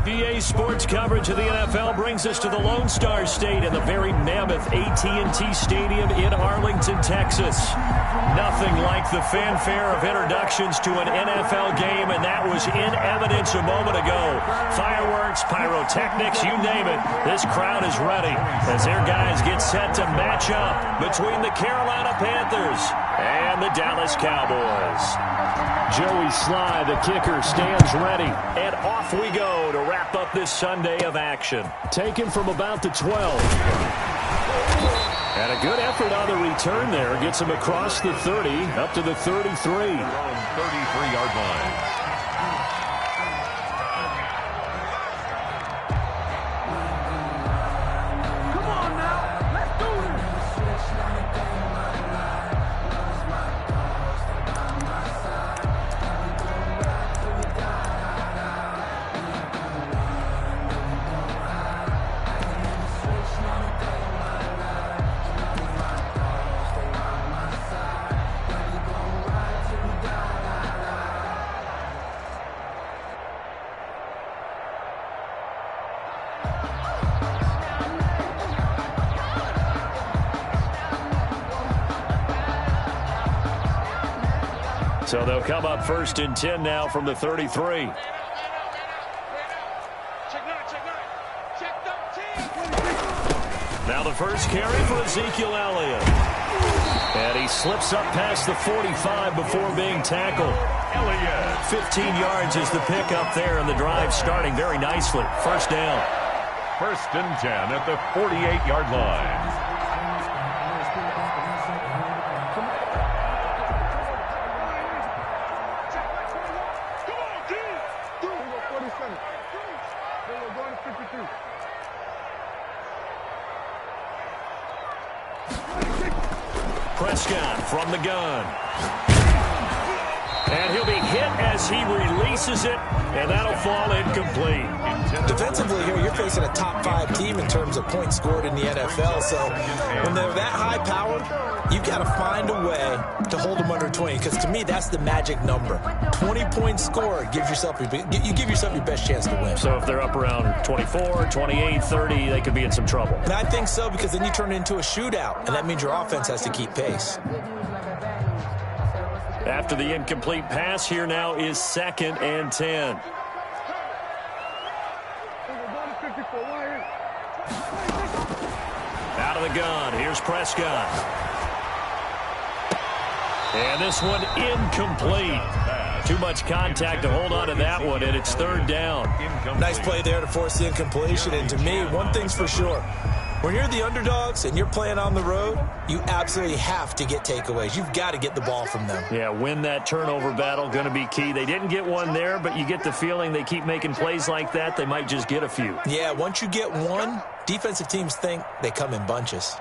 EA Sports coverage of the NFL brings us to the Lone Star State in the very mammoth AT&T Stadium in Arlington, Texas. Nothing like the fanfare of introductions to an NFL game, and that was in evidence a moment ago. Fireworks, pyrotechnics, you name it. This crowd is ready as their guys get set to match up between the Carolina Panthers and the Dallas Cowboys. Joey Sly, the kicker, stands ready, and off we go to wrap up this Sunday of action. Taken from about the 12. And a good effort on the return there. Gets him across the 30, up to the 33. 33-yard line. So they'll come up 1st and 10 now from the 33. Now the first carry for Ezekiel Elliott. And he slips up past the 45 before being tackled. Elliott. 15 yards is the pickup there, and the drive starting very nicely. First down. 1st and 10 at the 48-yard line. Prescott from the gun. And he'll be hit as he releases it, and that'll fall incomplete. Defensively here, you're facing a top 5 team in terms of points scored in the NFL. So when they're that high-powered, you've got to find a way to hold them under 20. Because to me, that's the magic number. 20 points scored, you give yourself your best chance to win. So if they're up around 24, 28, 30, they could be in some trouble. And I think so, because then you turn it into a shootout, and that means your offense has to keep pace. After the incomplete pass, here now is 2nd and 10. Out of the gun, here's Prescott. And this one incomplete. Too much contact to hold on to that one, and it's 3rd down. Nice play there to force the incompletion, and to me, one thing's for sure. When you're the underdogs and you're playing on the road, you absolutely have to get takeaways. You've got to get the ball from them. Yeah, win that turnover battle, going to be key. They didn't get one there, but you get the feeling they keep making plays like that, they might just get a few. Yeah, once you get one, defensive teams think they come in bunches.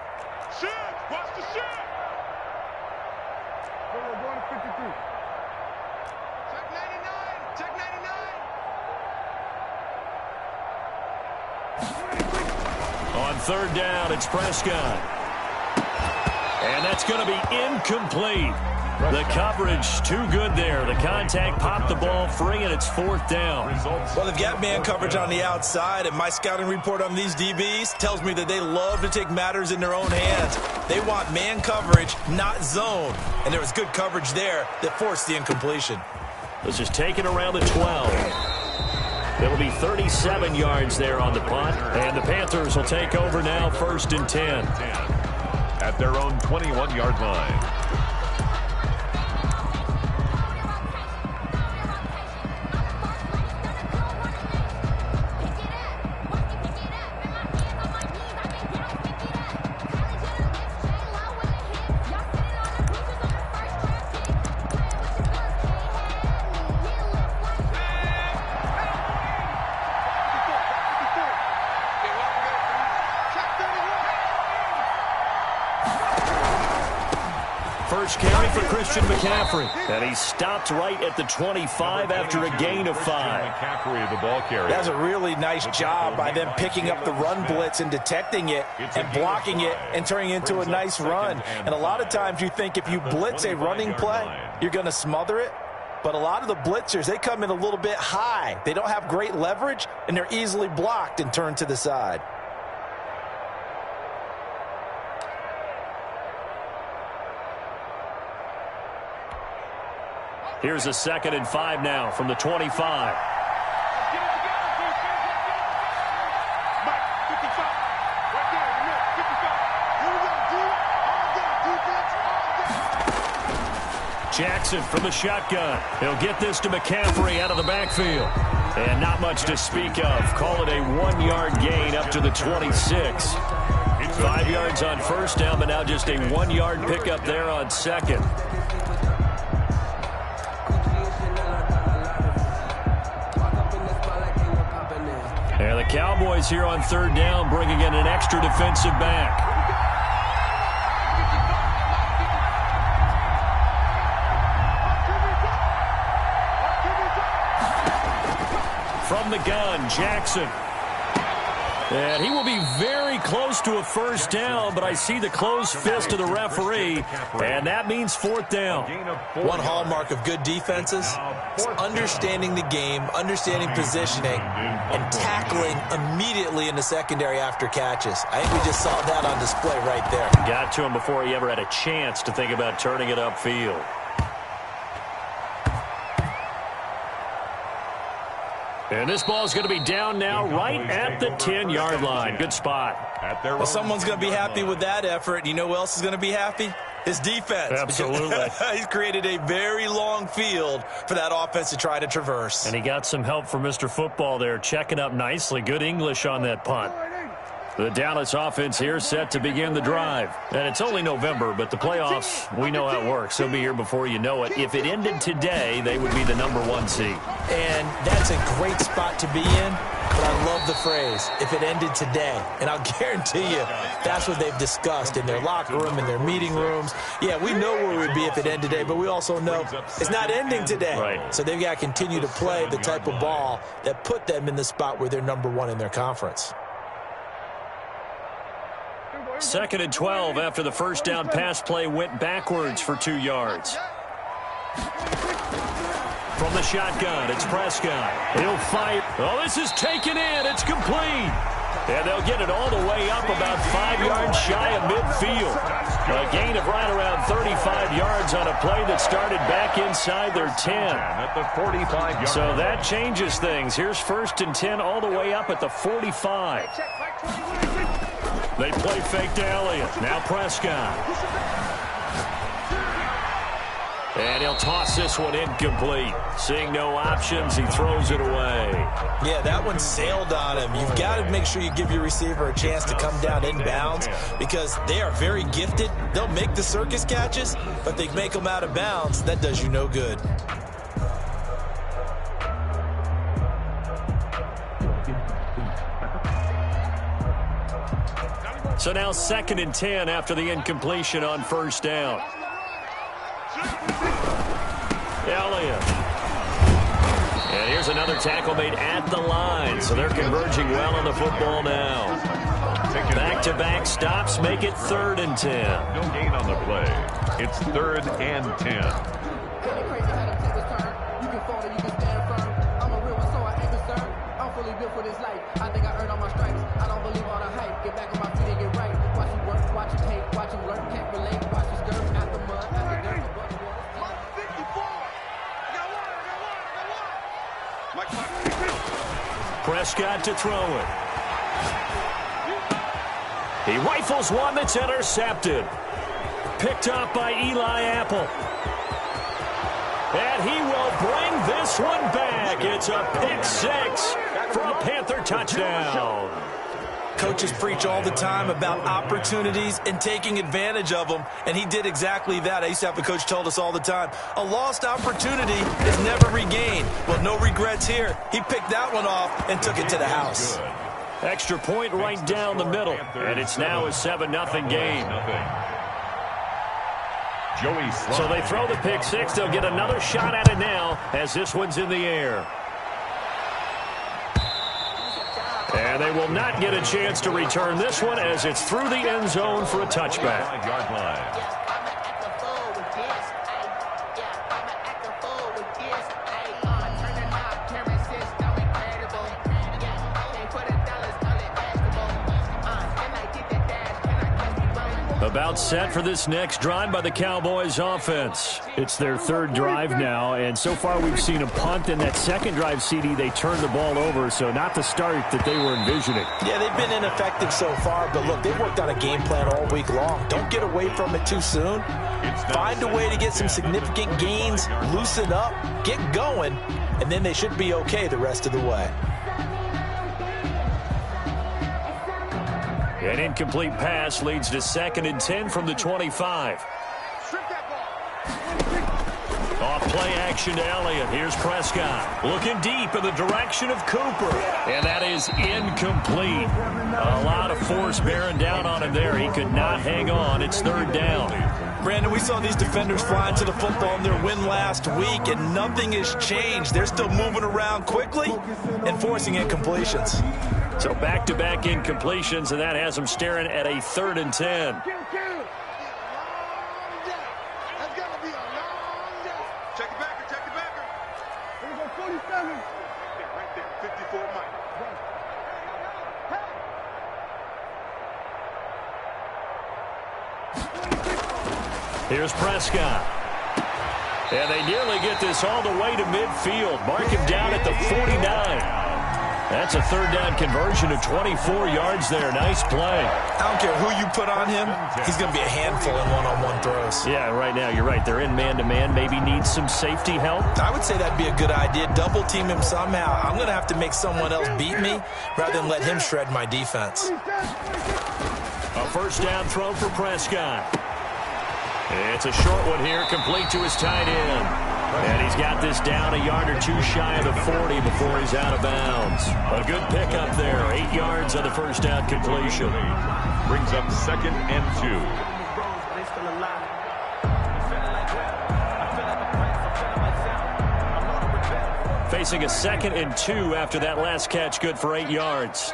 Watch the shit. Going to 53. Check 99. Check 99. On 3rd down, it's Prescott. And that's going to be incomplete. The coverage too good there. The contact popped the ball free, and it's 4th down. Well, they've got man coverage on the outside, and my scouting report on these DBs tells me that they love to take matters in their own hands. They want man coverage, not zone. And there was good coverage there that forced the incompletion. This is taken around the 12. It'll be 37 yards there on the punt, and the Panthers will take over now 1st and 10. At their own 21-yard line. First carry for Christian McCaffrey. And he stopped right at the 25 after a gain of 5. McCaffrey, the ball carrier. That's a really nice job by them picking up the run blitz and detecting it and blocking it and turning it into a nice run. And a lot of times you think if you blitz a running play, you're going to smother it. But a lot of the blitzers, they come in a little bit high. They don't have great leverage, and they're easily blocked and turned to the side. Here's a 2nd and 5 now from the 25. Jackson from the shotgun. He'll get this to McCaffrey out of the backfield. And not much to speak of. Call it a 1-yard gain up to the 26. 5 yards on first down, but now just a 1-yard pickup there on second. And the Cowboys here on 3rd down, bringing in an extra defensive back. From the gun, Jackson. And he will be very close to a first down, but I see the closed fist of the referee, and that means 4th down. One hallmark of good defenses is understanding the game, understanding positioning, and tackling immediately in the secondary after catches. I think we just saw that on display right there. Got to him before he ever had a chance to think about turning it upfield. And this ball is going to be down now right at the 10-yard line. Good spot. Well, someone's going to be happy with that effort. You know who else is going to be happy? His defense. Absolutely. He's created a very long field for that offense to try to traverse. And he got some help from Mr. Football there, checking up nicely. Good English on that punt. The Dallas offense here set to begin the drive. And it's only November, but the playoffs, we know how it works. They'll be here before you know it. If it ended today, they would be the #1 seed. And that's a great spot to be in, but I love the phrase, if it ended today. And I'll guarantee you, that's what they've discussed in their locker room, in their meeting rooms. Yeah, we know where we'd be if it ended today, but we also know it's not ending today. Right. So they've got to continue to play the type of ball that put them in the spot where they're #1 in their conference. 2nd and 12 after the first down pass play went backwards for 2 yards. From the shotgun, it's Prescott. He'll fire. Oh, this is taken in. It's complete. And they'll get it all the way up about 5 yards shy of midfield. A gain of right around 35 yards on a play that started back inside their 10. At the 45-yard So that changes things. Here's 1st and 10 all the way up at the 45. They play fake to Elliott. Now Prescott. And he'll toss this one incomplete. Seeing no options, he throws it away. Yeah, that one sailed on him. You've got to make sure you give your receiver a chance to come down inbounds because they are very gifted. They'll make the circus catches, but if they make them out of bounds, that does you no good. So now 2nd and 10 after the incompletion on first down. Elliott. And here's another tackle made at the line. So they're converging well on the football now. Back-to-back stops make it 3rd and 10. No gain on the play. It's 3rd and 10. Prescott to throw it. He rifles one that's intercepted. Picked up by Eli Apple. And he will bring this one back. It's a pick 6 for a Panther touchdown. Coaches preach all the time about opportunities and taking advantage of them, and he did exactly that. I used to have a coach told us all the time, a lost opportunity is never regained. Well, no regrets here. He picked that one off and took it to the house. Extra point right down the middle, and it's now a 7-0 game. So they throw the pick 6. They'll get another shot at it now as this one's in the air. And they will not get a chance to return this one as it's through the end zone for a touchback. About set for this next drive by the Cowboys offense. It's their third drive now, and so far we've seen a punt. In that second drive, CD, they turned the ball over, so not the start that they were envisioning. Yeah, they've been ineffective so far, but look, they've worked on a game plan all week long. Don't get away from it too soon. Find a way to get some significant gains, loosen up, get going, and then they should be okay the rest of the way. An incomplete pass leads to 2nd and 10 from the 25. Off play action to Elliott. Here's Prescott. Looking deep in the direction of Cooper. And that is incomplete. A lot of force bearing down on him there. He could not hang on. It's 3rd down. Brandon, we saw these defenders flying to the football in their win last week, and nothing has changed. They're still moving around quickly and forcing incompletions. So back-to-back incompletions, and that has them staring at a 3rd and 10. Here's Prescott. And they nearly get this all the way to midfield. Mark him down at the 49. That's a 3rd down conversion of 24 yards there. Nice play. I don't care who you put on him. He's going to be a handful in one-on-one throws. Yeah, right now, you're right. They're in man-to-man. Maybe needs some safety help. I would say that'd be a good idea. Double team him somehow. I'm going to have to make someone else beat me rather than let him shred my defense. A 1st down throw for Prescott. It's a short one here, complete to his tight end. And he's got this down a yard or two shy of the 40 before he's out of bounds. A good pickup there, 8 yards on the 1st down completion. Brings up 2nd and 2. Facing a 2nd and 2 after that last catch, good for 8 yards.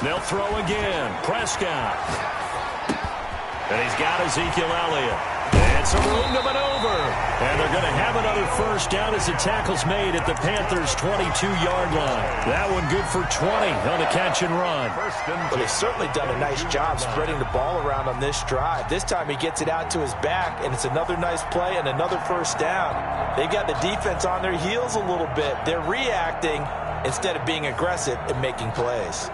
They'll throw again. Prescott. And he's got Ezekiel Elliott. And some room to maneuver. And they're going to have another 1st down as the tackle's made at the Panthers' 22-yard line. That one good for 20 on the catch and run. Well, they've certainly done a nice job spreading the ball around on this drive. This time he gets it out to his back, and it's another nice play and another 1st down. They've got the defense on their heels a little bit. They're reacting instead of being aggressive and making plays.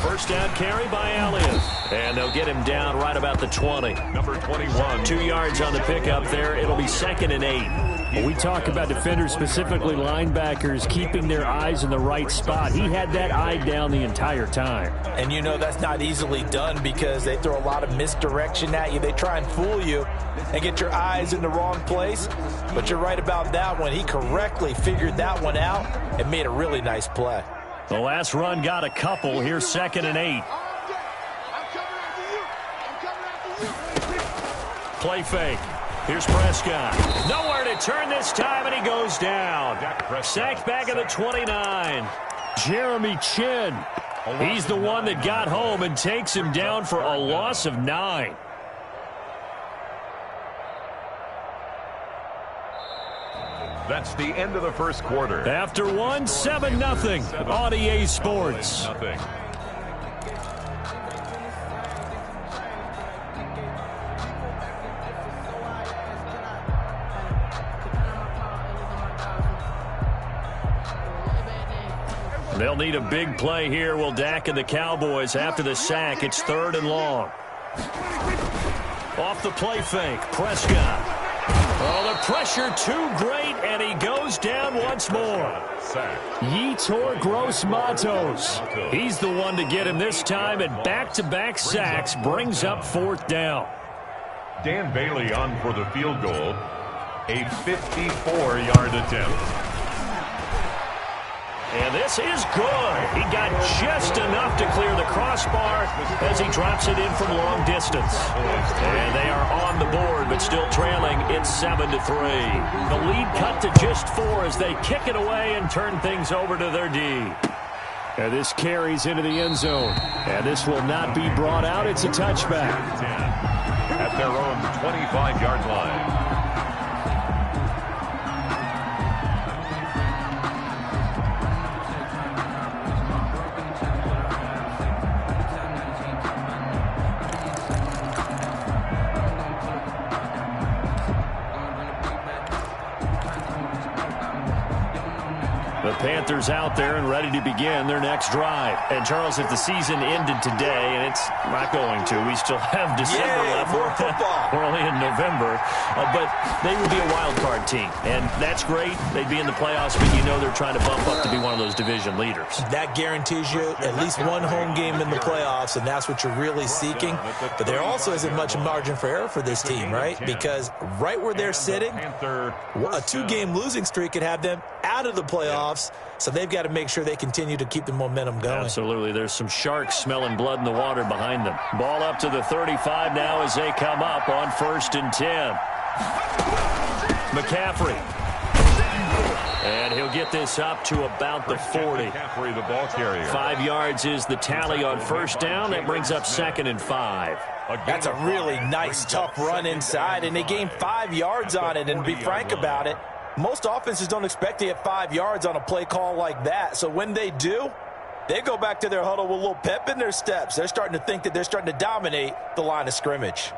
First down carry by Elliott. And they'll get him down right about the 20. Number 21. 2 yards on the pickup there. It'll be 2nd and 8. Well, we talk about defenders, specifically linebackers, keeping their eyes in the right spot. He had that eye down the entire time. And you know that's not easily done because they throw a lot of misdirection at you. They try and fool you and get your eyes in the wrong place. But you're right about that one. He correctly figured that one out and made a really nice play. The last run got a couple. Here's 2nd and 8. Play fake. Here's Prescott. Nowhere to turn this time, and he goes down. Sacked back at the 29. Jeremy Chin. He's the one that got home and takes him down for a loss of 9. That's the end of the 1st quarter. After one, 7-0 on EA Sports. They'll need a big play here. Will Dak and the Cowboys after the sack. It's 3rd and long. Off the play fake, Prescott. Oh, the pressure too great, and he goes down once more. Yetur Gross-Matos. He's the one to get him this time, and back-to-back sacks brings up 4th down. Dan Bailey on for the field goal. A 54-yard attempt. And this is good. He got just enough to clear the crossbar as he drops it in from long distance. And they are on the board, but still trailing. It's 7-3. The lead cut to just 4 as they kick it away and turn things over to their D. And this carries into the end zone. And this will not be brought out. It's a touchback. At their own 25-yard line. Panthers out there and ready to begin their next drive. And, Charles, if the season ended today, and it's not going to, we still have December left. More football. We're only in November. But they would be a wild card team. And that's great. They'd be in the playoffs, but you know they're trying to bump up to be one of those division leaders. That guarantees you at least one home game in the playoffs, and that's what you're really seeking. But there also isn't much margin for error for this team, right? Because right where they're sitting, a two-game losing streak could have them out of the playoffs, so they've got to make sure they continue to keep the momentum going. Absolutely. There's some sharks smelling blood in the water behind them. Ball up to the 35 now as they come up on 1st and 10. McCaffrey. And he'll get this up to about the 40. McCaffrey, the ball carrier. 5 yards is the tally on 1st down. That brings up 2nd and 5. That's a really nice, tough run inside, and they gained 5 yards on it. And to be frank about it, most offenses don't expect to get 5 yards on a play call like that. So when they do, they go back to their huddle with a little pep in their steps. They're starting to think that they're starting to dominate the line of scrimmage.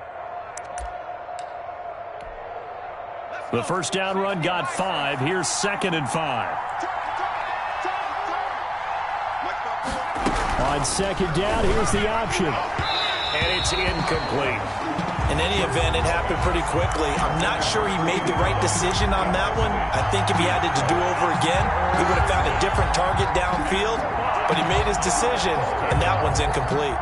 The 1st down run got 5. Here's 2nd and 5. On 2nd down, here's the option. And it's incomplete. In any event, it happened pretty quickly. I'm not sure he made the right decision on that one. I think if he had it to do over again, he would have found a different target downfield. But he made his decision, and that one's incomplete.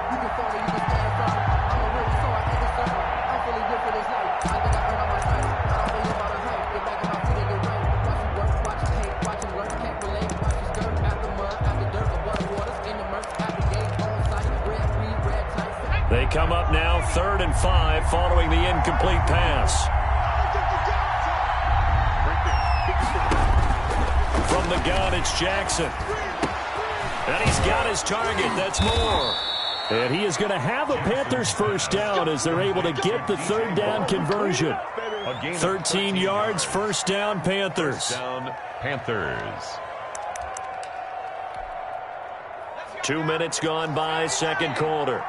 They come up now 3rd and 5 following the incomplete pass. From the gun, it's Jackson. And he's got his target. That's Moore. And he is going to have a Panthers 1st down as they're able to get the 3rd down conversion. 13 yards, 1st down, Panthers. 1st down, Panthers. 2 minutes gone by, 2nd quarter.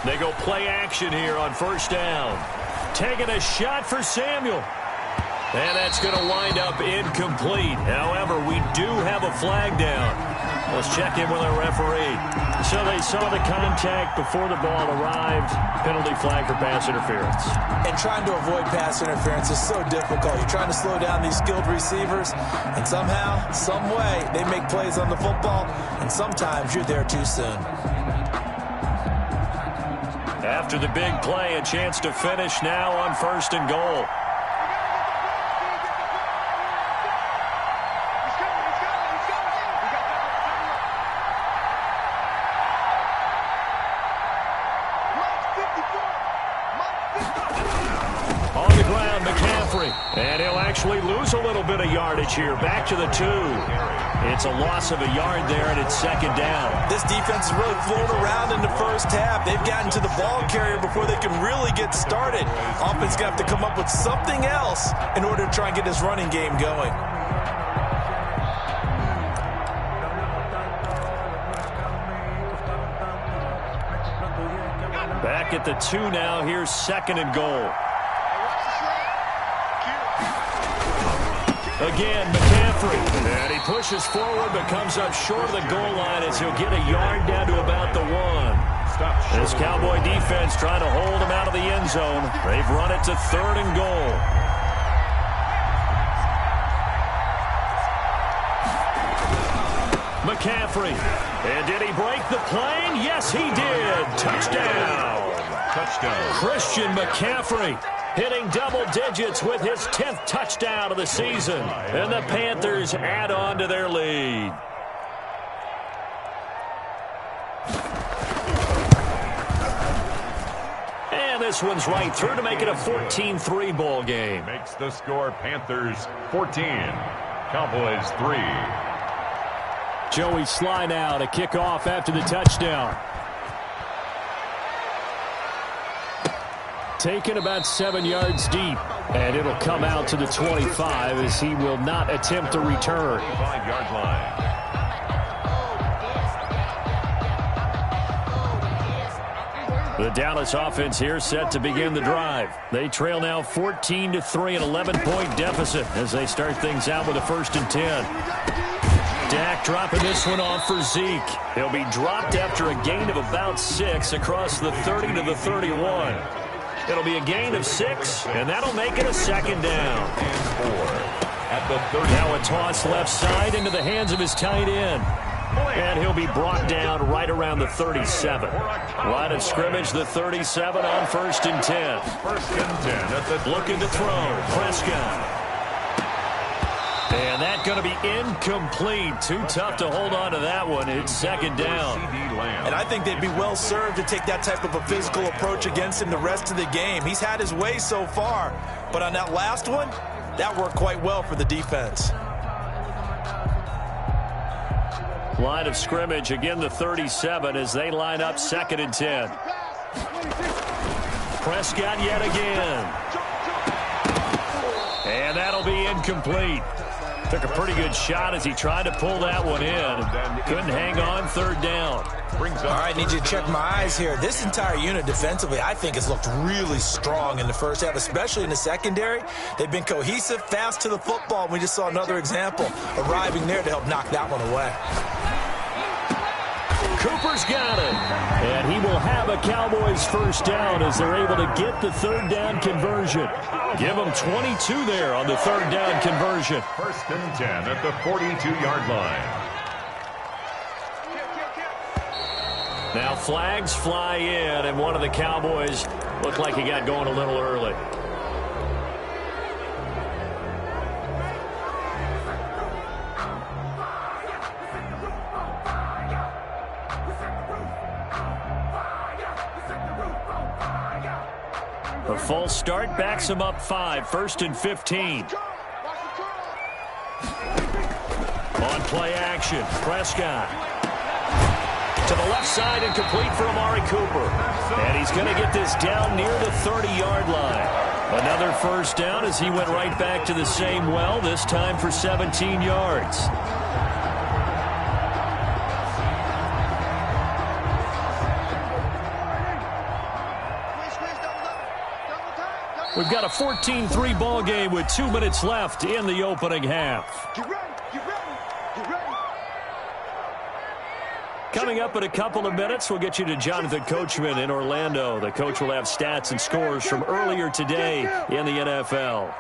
They go play action here on 1st down. Taking a shot for Samuel. And that's going to wind up incomplete. However, we do have a flag down. Let's check in with our referee. So they saw the contact before the ball arrived. Penalty flag for pass interference. And trying to avoid pass interference is so difficult. You're trying to slow down these skilled receivers, and somehow, some way, they make plays on the football, and sometimes you're there too soon. After the big play, a chance to finish now on 1st and goal. On the ground, McCaffrey. And he'll actually lose a little bit of yardage here. Back to the 2. It's a loss of a yard there, and it's 2nd down. This defense has really flown around in the 1st half. They've gotten to the ball carrier before they can really get started. Offense going to have to come up with something else in order to try and get this running game going. Back at the 2 now. Here's 2nd and goal. Again, McCaffrey. And he pushes forward but comes up short of the goal line as he'll get a yard down to about the 1. This Cowboy defense trying to hold him out of the end zone. They've run it to 3rd and goal. McCaffrey. And did he break the plane? Yes, he did. Touchdown. Touchdown. Christian McCaffrey hitting double digits with his 10th touchdown of the season. And the Panthers add on to their lead. And this one's right through to make it a 14-3 ball game. Makes the score Panthers 14, Cowboys 3. Joey Sly now to kick off after the touchdown. Taken about 7 yards deep, and it'll come out to the 25 as he will not attempt to return. 5-yard line. The Dallas offense here set to begin the drive. They trail now 14-3, an 11-point deficit as they start things out with a 1st and 10. Dak dropping this one off for Zeke. He'll be dropped after a gain of about 6 across the 30 to the 31. It'll be a gain of 6, and that'll make it a 2nd down. And 4 at the 30. Now a toss left side into the hands of his tight end. And he'll be brought down right around the 37. Line of scrimmage, the 37 on 1st and 10. 1st and 10 at the 30. Looking to throw. Prescott. And that's going to be incomplete. Too tough to hold on to that one. It's 2nd down. And I think they'd be well served to take that type of a physical approach against him the rest of the game. He's had his way so far. But on that last one, that worked quite well for the defense. Line of scrimmage, again the 37 as they line up 2nd and 10. Prescott yet again. And that'll be incomplete. Took a pretty good shot as he tried to pull that one in. Couldn't hang on, 3rd down. All right, need you to check my eyes here. This entire unit defensively, I think, has looked really strong in the first half, especially in the secondary. They've been cohesive, fast to the football. We just saw another example arriving there to help knock that one away. Cooper's got it. And he will have a Cowboys 1st down as they're able to get the 3rd down conversion. Give them 22 there on the 3rd down conversion. 1st and 10 at the 42-yard line. Now flags fly in, and one of the Cowboys looked like he got going a little early. A false start backs him up 5, 1st and 15. On play action, Prescott. To the left side and complete for Amari Cooper. And he's going to get this down near the 30-yard line. Another 1st down as he went right back to the same well, this time for 17 yards. We've got a 14-3 ball game with 2 minutes left in the opening half. Coming up in a couple of minutes, we'll get you to Jonathan Coachman in Orlando. The coach will have stats and scores from earlier today in the NFL.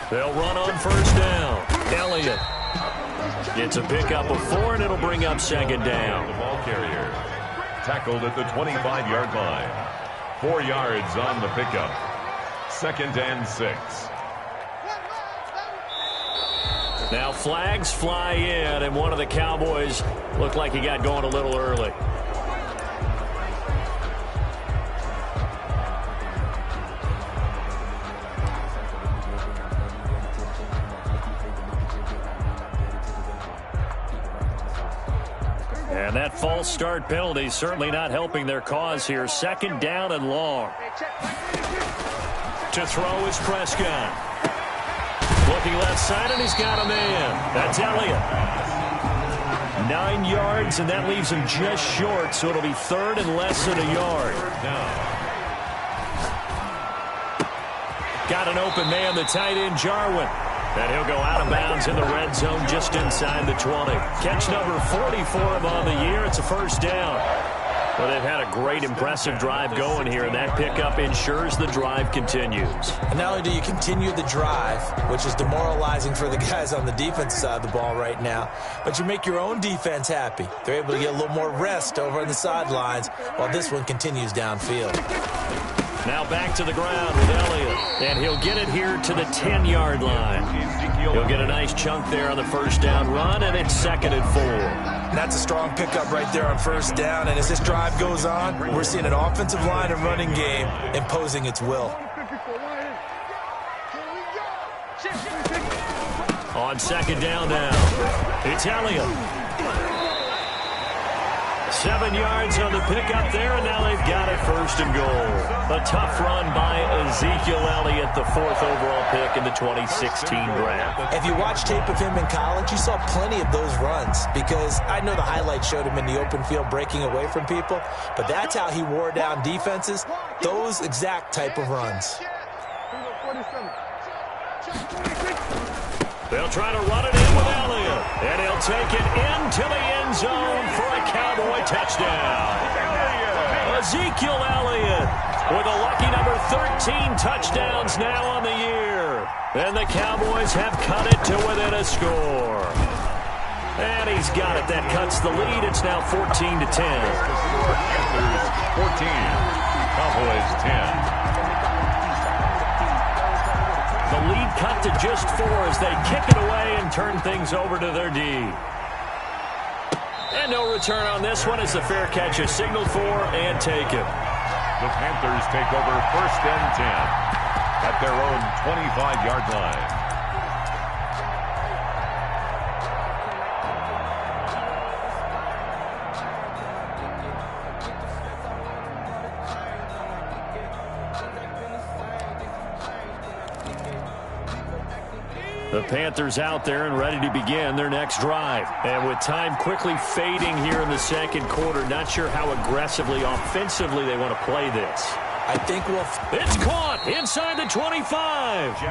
They'll run on 1st down. Elliott gets a pickup of 4, and it'll bring up 2nd down. The ball carrier tackled at the 25-yard line. 4 yards on the pickup. 2nd and 6. Now flags fly in, and one of the Cowboys looked like he got going a little early. And that false start penalty certainly not helping their cause here. 2nd down and long. To throw is Prescott. Looking left side, and he's got a man. That's Elliott. 9 yards, and that leaves him just short, so it'll be 3rd and less than a yard. Got an open man, the tight end, Jarwin. And he'll go out of bounds in the red zone just inside the 20. Catch number 44 on the year. It's a 1st down. Well, they've had a great, impressive drive going here, and that pickup ensures the drive continues. And not only do you continue the drive, which is demoralizing for the guys on the defense side of the ball right now, but you make your own defense happy. They're able to get a little more rest over on the sidelines while this one continues downfield. Now back to the ground with Elliott, and he'll get it here to the 10-yard line. He'll get a nice chunk there on the 1st down run, and it's 2nd and 4. That's a strong pickup right there on 1st down, and as this drive goes on, we're seeing an offensive line and running game imposing its will. On 2nd down now, it's Elliott. 7 yards on the pickup there, and now they've got it first and goal. A tough run by Ezekiel Elliott, the 4th overall pick in the 2016 draft. If you watch tape of him in college, you saw plenty of those runs because I know the highlights showed him in the open field breaking away from people, but that's how he wore down defenses, those exact type of runs. They'll try to run it in with Elliott, and he'll take it into the end zone for a Cowboy touchdown. Ezekiel Elliott with a lucky number 13 touchdowns now on the year. And the Cowboys have cut it to within a score. And he's got it. That cuts the lead. It's now 14-10. Panthers 14, Cowboys 10. The lead cut to just 4 as they kick it away and turn things over to their D. And no return on this one as the fair catch is signaled for and taken. The Panthers take over 1st and 10 at their own 25-yard line. The Panthers out there and ready to begin their next drive. And with time quickly fading here in the second quarter, not sure how aggressively, offensively they want to play this. I think It's caught inside the 25.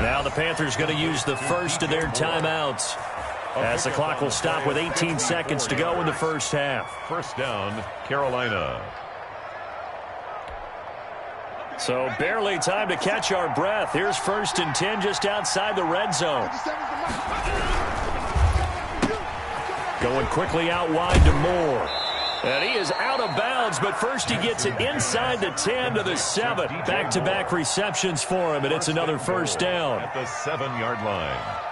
Now the Panthers going to use the first of their timeouts as the clock will stop with 18 seconds to go in the first half. First down, Carolina. So barely time to catch our breath. Here's 1st and 10 just outside the red zone. Going quickly out wide to Moore. And he is out of bounds, but first he gets it inside the 10 to the 7. Back-to-back receptions for him, and it's another first down. At the 7-yard line.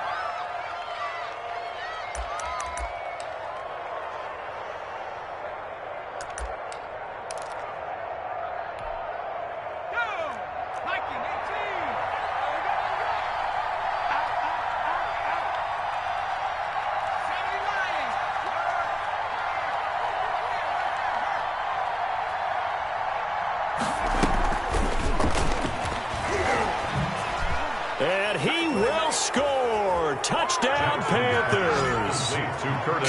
And he will score. Touchdown, Panthers.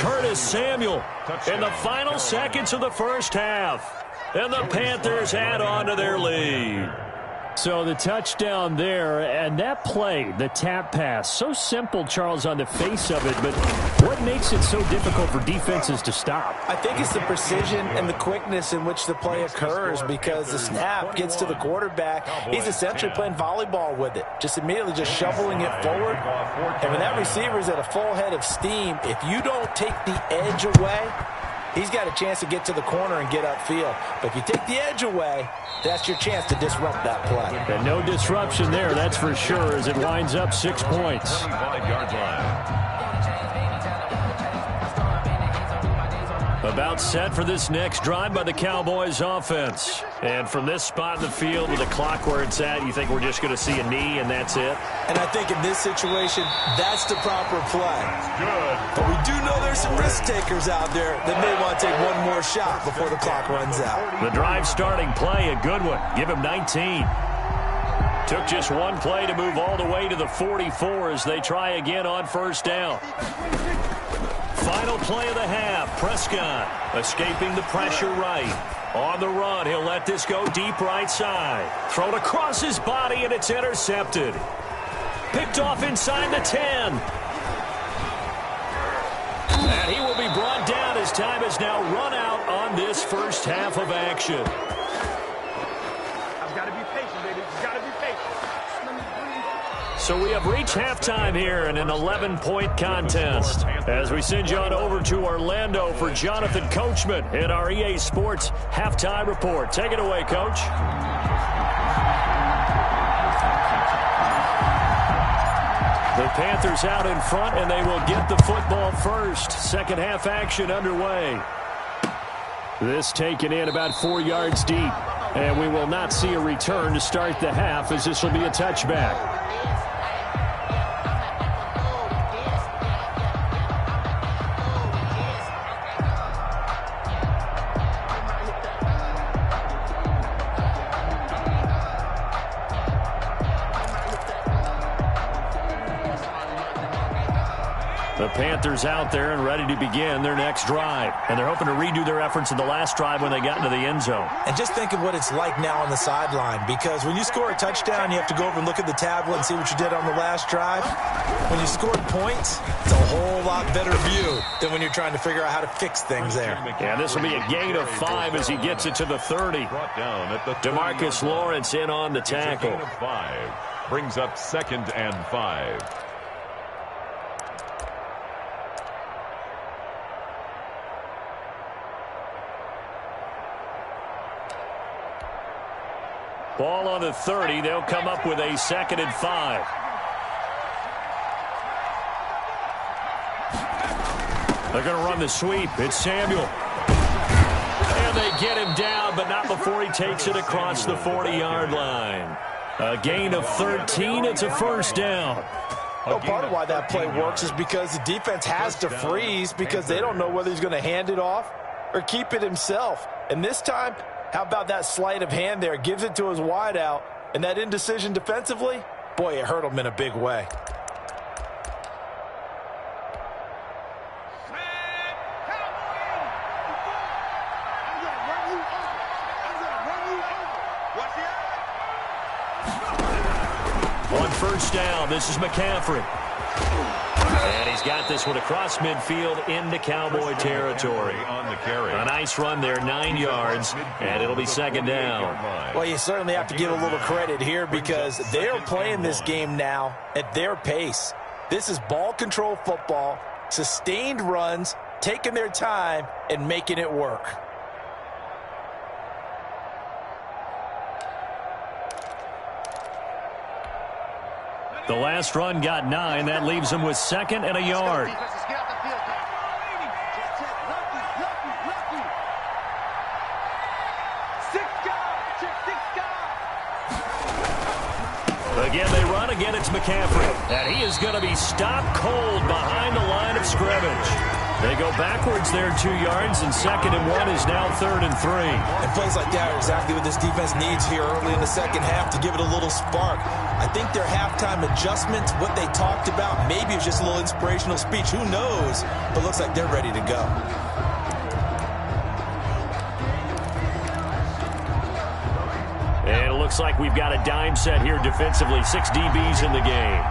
Curtis Samuel in the final seconds of the first half. And the Panthers add on to their lead. So the touchdown there, and that play, the tap pass, so simple, Charles, on the face of it, but what makes it so difficult for defenses to stop? I think it's the precision and the quickness in which the play occurs because the snap gets to the quarterback. He's essentially playing volleyball with it, just immediately just shoveling it forward. And when that receiver's at a full head of steam, if you don't take the edge away, he's got a chance to get to the corner and get upfield. But if you take the edge away, that's your chance to disrupt that play. And no disruption there, that's for sure, as it winds up 6 points. 25-yard line. About set for this next drive by the Cowboys offense. And from this spot in the field with the clock where it's at, you think we're just going to see a knee and that's it? And I think in this situation, that's the proper play. Good. But we do know there's some risk takers out there that may want to take one more shot before the clock runs out. The drive starting play, a good one. Give him 19. Took just one play to move all the way to the 44 as they try again on first down. Final play of the half. Prescott escaping the pressure right. On the run, he'll let this go deep right side. Thrown across his body, and it's intercepted. Picked off inside the 10. And he will be brought down as time has now run out on this first half of action. I've got to be patient, baby. You've got to be patient. So we have reached halftime here in an 11-point contest. As we send you on over to Orlando for Jonathan Coachman in our EA Sports Halftime Report. Take it away, Coach. The Panthers out in front, and they will get the football first. Second half action underway. This taken in about 4 yards deep. And we will not see a return to start the half as this will be a touchback. The Panthers out there and ready to begin their next drive. And they're hoping to redo their efforts in the last drive when they got into the end zone. And just think of what it's like now on the sideline, because when you score a touchdown, you have to go over and look at the tablet and see what you did on the last drive. When you scored points, it's a whole lot better view than when you're trying to figure out how to fix things there. Yeah, this will be a gain of 5 as he gets it to the 30. DeMarcus Lawrence in on the tackle. Gain of 5 brings up 2nd and 5. Ball on the 30. They'll come up with a 2nd and 5. They're going to run the sweep. It's Samuel. And they get him down, but not before he takes it across the 40-yard line. A gain of 13. It's a 1st down. Well, part of why that play works is because the defense has to freeze because they don't know whether he's going to hand it off or keep it himself. And this time, how about that sleight of hand there? Gives it to his wideout. And that indecision defensively, boy, it hurt him in a big way. On 1st down, this is McCaffrey. And he's got this one across midfield into Cowboy territory. On the carry. A nice run there, 9 yards, and it'll be 2nd down. Well, you certainly have to give a little credit here because they're playing this game now at their pace. This is ball control football, sustained runs, taking their time, and making it work. The last run got 9. That leaves him with 2nd and a yard. Again, they run. Again, it's McCaffrey. And he is going to be stopped cold behind the line of scrimmage. They go backwards there 2 yards, and 2nd and 1 is now 3rd and 3. And plays like that are exactly what this defense needs here early in the second half to give it a little spark. I think their halftime adjustments, what they talked about, maybe it was just a little inspirational speech. Who knows? But looks like they're ready to go. And it looks like we've got a dime set here defensively. 6 DBs in the game.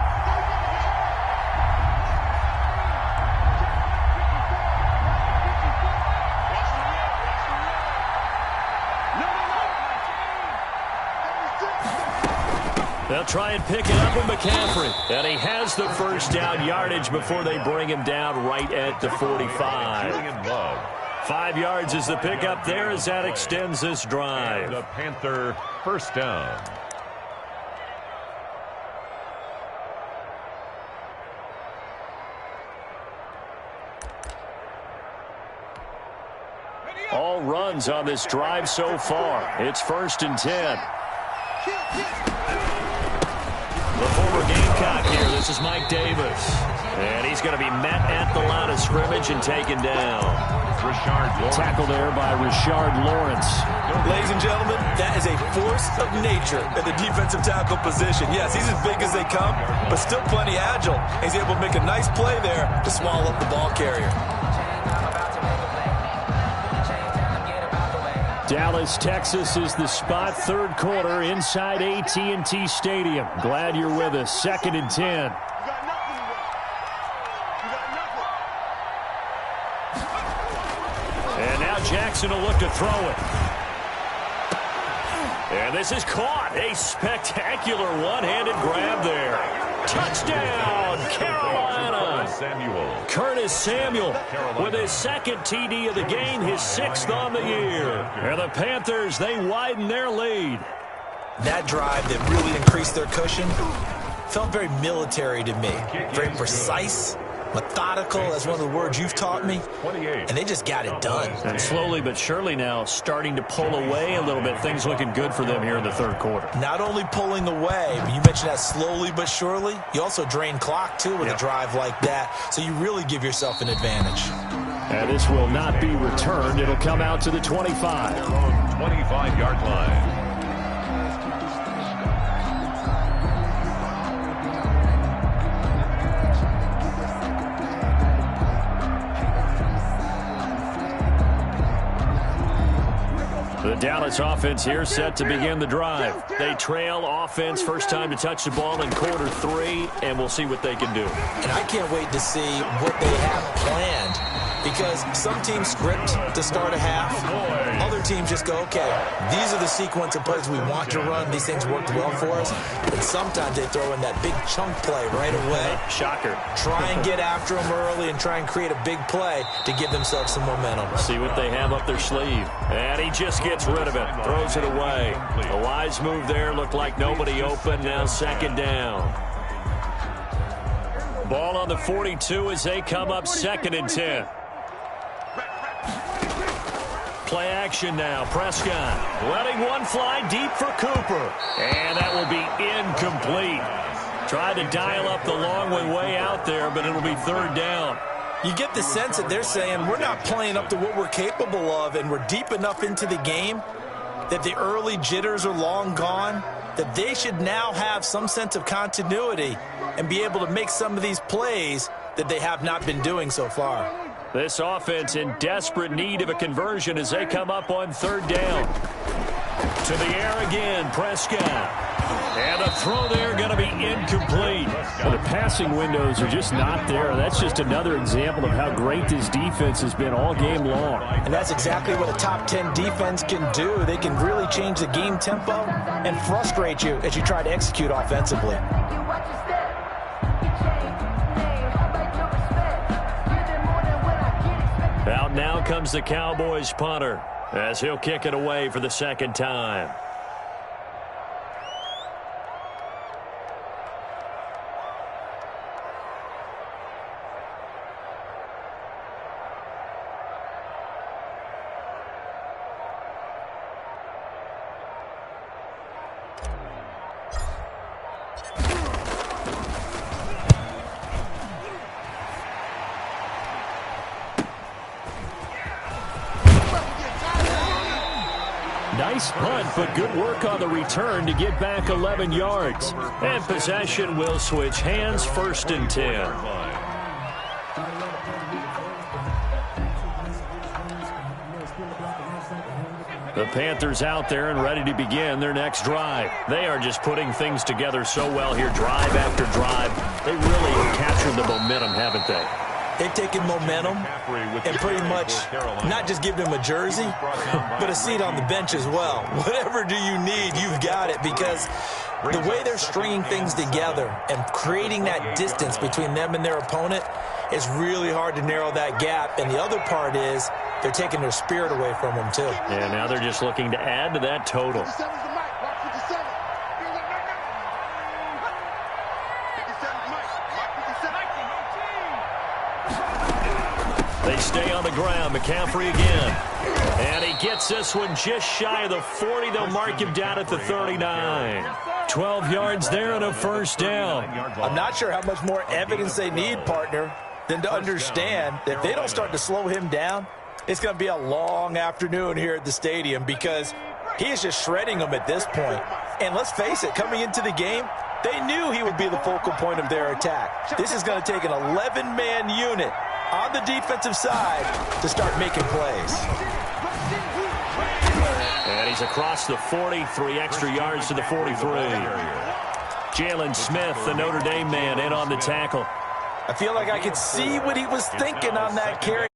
They'll try and pick it up with McCaffrey. And he has the 1st down yardage before they bring him down right at the 45. 5 yards is the pickup there as that extends this drive. The Panther 1st down. All runs on this drive so far. It's 1st and 10. The former Gamecock here. This is Mike Davis. And he's going to be met at the line of scrimmage and taken down. Tackle there by Richard Lawrence. Ladies and gentlemen, that is a force of nature at the defensive tackle position. Yes, he's as big as they come, but still plenty agile. He's able to make a nice play there to swallow up the ball carrier. Dallas, Texas is the spot. 3rd quarter inside AT&T Stadium. Glad you're with us. 2nd and 10. And now Jackson will look to throw it. And this is caught. A spectacular one-handed grab there. Touchdown, Carolina. Curtis Samuel with his 2nd TD of the game, his 6th on the year. And the Panthers, they widen their lead. That drive that really increased their cushion felt very military to me. Very precise, methodical, that's one of the words you've taught me. And they just got it done. And slowly but surely now starting to pull away a little bit. Things looking good for them here in the 3rd quarter. Not only pulling away, but you mentioned that slowly but surely. You also drain clock, too, with a drive like that. So you really give yourself an advantage. And this will not be returned. It'll come out to the 25. 25-yard line. The Dallas offense here set to begin the drive. They trail offense, first time to touch the ball in quarter 3, and we'll see what they can do. And I can't wait to see what they have planned, because some teams script to start a half. Other teams just go, okay, these are the sequence of plays we want to run. These things worked well for us. But sometimes they throw in that big chunk play right away. Shocker. Try and get after them early and try and create a big play to give themselves some momentum. See what they have up their sleeve. And he just gets rid of it. Throws it away. A wise move there. Looked like nobody open. Now second down. Ball on the 42 as they come up 2nd and 10. Play action now. Prescott letting one fly deep for Cooper. And that will be incomplete. Tried to dial up the long way out there, but it'll be 3rd down. You get the sense that they're saying we're not playing up to what we're capable of, and we're deep enough into the game that the early jitters are long gone, that they should now have some sense of continuity and be able to make some of these plays that they have not been doing so far. This offense in desperate need of a conversion as they come up on 3rd down. To the air again, Prescott. And the throw there going to be incomplete. Well, the passing windows are just not there. That's just another example of how great this defense has been all game long. And that's exactly what a top 10 defense can do. They can really change the game tempo and frustrate you as you try to execute offensively. Out now comes the Cowboys punter as he'll kick it away for the 2nd time. Nice punt, but good work on the return to get back 11 yards. And possession will switch hands, 1st and 10. The Panthers out there and ready to begin their next drive. They are just putting things together so well here, drive after drive. They really have captured the momentum, haven't they? They've taken momentum and pretty much not just give them a jersey, but a seat on the bench as well. Whatever do you need, you've got it, because the way they're stringing things together and creating that distance between them and their opponent is really hard to narrow that gap. And the other part is they're taking their spirit away from them, too. And now they're just looking to add to that total. They stay on the ground. McCaffrey again. And he gets this one just shy of the 40. They'll mark him down at the 39. 12 yards there and a 1st down. I'm not sure how much more evidence they need, partner, than to understand that if they don't start to slow him down, it's going to be a long afternoon here at the stadium, because he is just shredding them at this point. And let's face it, coming into the game, they knew he would be the focal point of their attack. This is going to take an 11-man unit on the defensive side to start making plays. And he's across the 40, 3 extra yards to the 43. Jalen Smith, the Notre Dame man, in on the tackle. I feel like I could see what he was thinking on that carry.